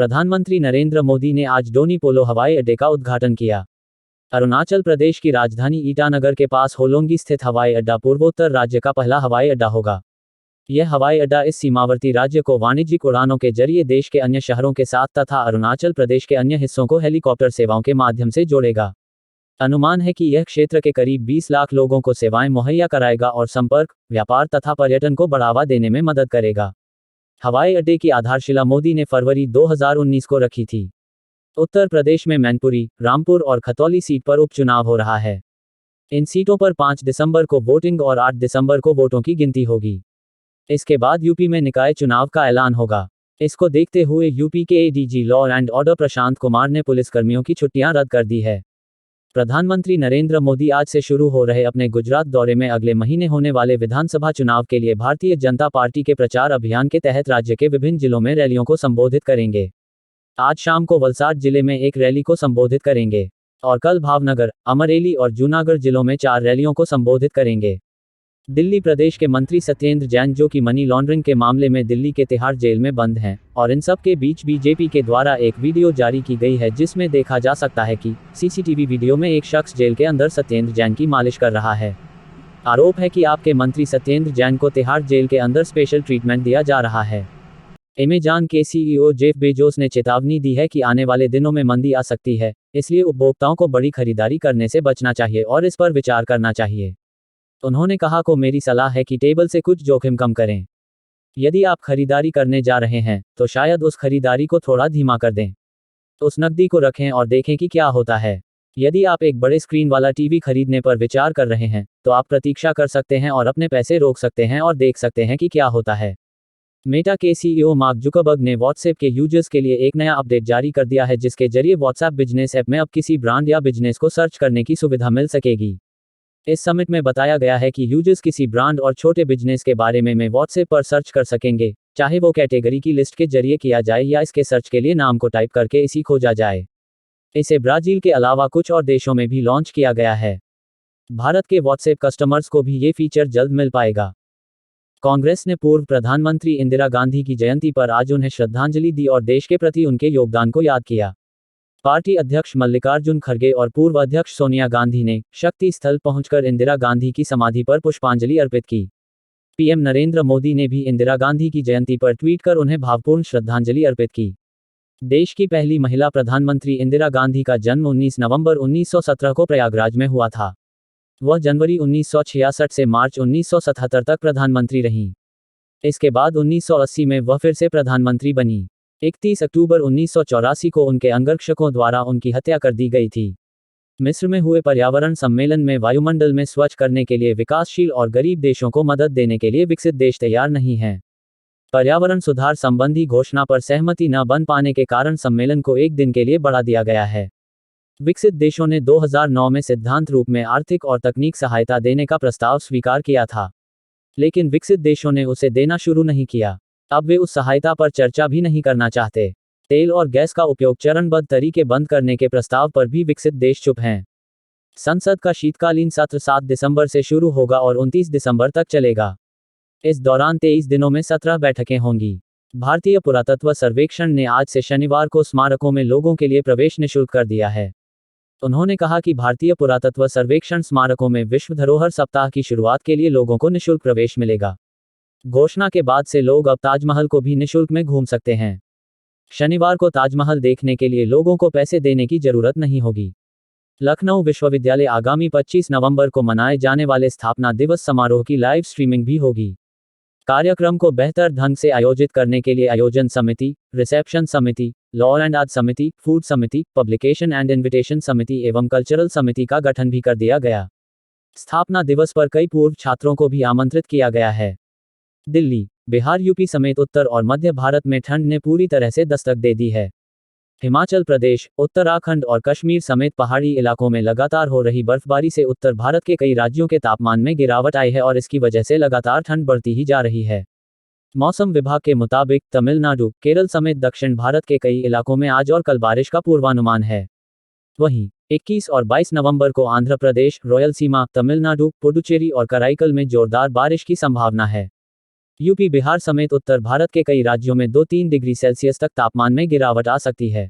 प्रधानमंत्री नरेंद्र मोदी ने आज डोनी पोलो हवाई अड्डे का उद्घाटन किया। अरुणाचल प्रदेश की राजधानी ईटानगर के पास होलोंगी स्थित हवाई अड्डा पूर्वोत्तर राज्य का पहला हवाई अड्डा होगा। यह हवाई अड्डा इस सीमावर्ती राज्य को वाणिज्यिक उड़ानों के जरिए देश के अन्य शहरों के साथ तथा अरुणाचल प्रदेश के अन्य हिस्सों को हेलीकॉप्टर सेवाओं के माध्यम से जोड़ेगा। अनुमान है कि यह क्षेत्र के करीब 20 लाख लोगों को सेवाएं मुहैया कराएगा और संपर्क, व्यापार तथा पर्यटन को बढ़ावा देने में मदद करेगा। हवाई अड्डे की आधारशिला मोदी ने फरवरी 2019 को रखी थी। उत्तर प्रदेश में मैनपुरी, रामपुर और खतौली सीट पर उपचुनाव हो रहा है। इन सीटों पर 5 दिसंबर को वोटिंग और 8 दिसंबर को वोटों की गिनती होगी। इसके बाद यूपी में निकाय चुनाव का ऐलान होगा। इसको देखते हुए यूपी के ADG law and order Prashant Kumar ने पुलिसकर्मियों की छुट्टियां रद्द कर दी है। प्रधानमंत्री नरेंद्र मोदी आज से शुरू हो रहे अपने गुजरात दौरे में अगले महीने होने वाले विधानसभा चुनाव के लिए भारतीय जनता पार्टी के प्रचार अभियान के तहत राज्य के विभिन्न जिलों में रैलियों को संबोधित करेंगे। आज शाम को वलसाड जिले में एक रैली को संबोधित करेंगे और कल भावनगर, अमरेली और जूनागढ़ जिलों में 4 रैलियों को संबोधित करेंगे। दिल्ली प्रदेश के मंत्री सत्येंद्र जैन, जो कि मनी लॉन्ड्रिंग के मामले में दिल्ली के तिहाड़ जेल में बंद हैं, और इन सब के बीच बीजेपी के द्वारा एक वीडियो जारी की गई है जिसमें देखा जा सकता है कि सीसीटीवी वीडियो में एक शख्स जेल के अंदर सत्येंद्र जैन की मालिश कर रहा है। आरोप है कि आपके मंत्री सत्येंद्र जैन को तिहाड़ जेल के अंदर स्पेशल ट्रीटमेंट दिया जा रहा है। अमेज़न के सीईओ जेफ बेजोस ने चेतावनी दी है कि आने वाले दिनों में मंदी आ सकती है, इसलिए उपभोक्ताओं को बड़ी खरीदारी करने से बचना चाहिए और इस पर विचार करना चाहिए। उन्होंने कहा को मेरी सलाह है कि टेबल से कुछ जोखिम कम करें। यदि आप खरीदारी करने जा रहे हैं तो शायद उस खरीदारी को थोड़ा धीमा कर दें। उस नकदी को रखें और देखें कि क्या होता है। यदि आप एक बड़े स्क्रीन वाला टीवी खरीदने पर विचार कर रहे हैं तो आप प्रतीक्षा कर सकते हैं और अपने पैसे रोक सकते हैं और देख सकते हैं कि क्या होता है। मेटा के सीईओ मार्क जुकरबर्ग ने व्हाट्सएप के यूजर्स के लिए एक नया अपडेट जारी कर दिया है जिसके जरिए व्हाट्सएप बिजनेस ऐप में अब किसी ब्रांड या बिजनेस को सर्च करने की सुविधा मिल सकेगी। इस समिट में बताया गया है कि यूजर्स किसी ब्रांड और छोटे बिजनेस के बारे में व्हाट्सएप पर सर्च कर सकेंगे, चाहे वो कैटेगरी की लिस्ट के जरिए किया जाए या इसके सर्च के लिए नाम को टाइप करके इसी खोजा जाए। इसे ब्राजील के अलावा कुछ और देशों में भी लॉन्च किया गया है। भारत के व्हाट्सएप कस्टमर्स को भी ये फीचर जल्द मिल पाएगा। कांग्रेस ने पूर्व प्रधानमंत्री इंदिरा गांधी की जयंती पर आज उन्हें श्रद्धांजलि दी और देश के प्रति उनके योगदान को याद किया। पार्टी अध्यक्ष मल्लिकार्जुन खड़गे और पूर्व अध्यक्ष सोनिया गांधी ने शक्ति स्थल पहुंचकर इंदिरा गांधी की समाधि पर पुष्पांजलि अर्पित की। पीएम नरेंद्र मोदी ने भी इंदिरा गांधी की जयंती पर ट्वीट कर उन्हें भावपूर्ण श्रद्धांजलि अर्पित की। देश की पहली महिला प्रधानमंत्री इंदिरा गांधी का जन्म 19 नवंबर 1917 को प्रयागराज में हुआ था। वह जनवरी 1966 से मार्च 1977 तक प्रधानमंत्री रहीं। इसके बाद 1980 में वह फिर से प्रधानमंत्री बनी। 31 अक्टूबर 1984 को उनके अंगरक्षकों द्वारा उनकी हत्या कर दी गई थी। मिस्र में हुए पर्यावरण सम्मेलन में वायुमंडल में स्वच्छ करने के लिए विकासशील और गरीब देशों को मदद देने के लिए विकसित देश तैयार नहीं हैं। पर्यावरण सुधार संबंधी घोषणा पर सहमति न बन पाने के कारण सम्मेलन को एक दिन के लिए बढ़ा दिया गया है। विकसित देशों ने 2009 में सिद्धांत रूप में आर्थिक और तकनीक सहायता देने का प्रस्ताव स्वीकार किया था, लेकिन विकसित देशों ने उसे देना शुरू नहीं किया। अब वे उस सहायता पर चर्चा भी नहीं करना चाहते। तेल और गैस का उपयोग चरणबद्ध तरीके बंद करने के प्रस्ताव पर भी विकसित देश चुप हैं। संसद का शीतकालीन सत्र 7 दिसंबर से शुरू होगा और 29 दिसंबर तक चलेगा। इस दौरान 23 दिनों में 17 बैठकें होंगी। भारतीय पुरातत्व सर्वेक्षण ने आज से शनिवार को स्मारकों में लोगों के लिए प्रवेश निःशुल्क कर दिया है। उन्होंने कहा कि भारतीय पुरातत्व सर्वेक्षण स्मारकों में विश्व धरोहर सप्ताह की शुरुआत के लिए लोगों को निःशुल्क प्रवेश मिलेगा। घोषणा के बाद से लोग अब ताजमहल को भी निःशुल्क में घूम सकते हैं। शनिवार को ताजमहल देखने के लिए लोगों को पैसे देने की जरूरत नहीं होगी। लखनऊ विश्वविद्यालय आगामी 25 नवंबर को मनाए जाने वाले स्थापना दिवस समारोह की लाइव स्ट्रीमिंग भी होगी। कार्यक्रम को बेहतर ढंग से आयोजित करने के लिए आयोजन समिति, रिसेप्शन समिति, लॉ एंड आर्ट समिति, फूड समिति, पब्लिकेशन एंड इन्विटेशन समिति एवं कल्चरल समिति का गठन भी कर दिया गया। स्थापना दिवस पर कई पूर्व छात्रों को भी आमंत्रित किया गया है। दिल्ली, बिहार, यूपी समेत उत्तर और मध्य भारत में ठंड ने पूरी तरह से दस्तक दे दी है। हिमाचल प्रदेश, उत्तराखंड और कश्मीर समेत पहाड़ी इलाकों में लगातार हो रही बर्फबारी से उत्तर भारत के कई राज्यों के तापमान में गिरावट आई है और इसकी वजह से लगातार ठंड बढ़ती ही जा रही है। मौसम विभाग के मुताबिक तमिलनाडु, केरल समेत दक्षिण भारत के कई इलाकों में आज और कल बारिश का पूर्वानुमान है। वहीं 21 और 22 नवंबर को आंध्र प्रदेश, रॉयल सीमा, तमिलनाडु, पुडुचेरी और कराईकल में जोरदार बारिश की संभावना है। यूपी बिहार समेत उत्तर भारत के कई राज्यों में 2-3 डिग्री सेल्सियस तक तापमान में गिरावट आ सकती है।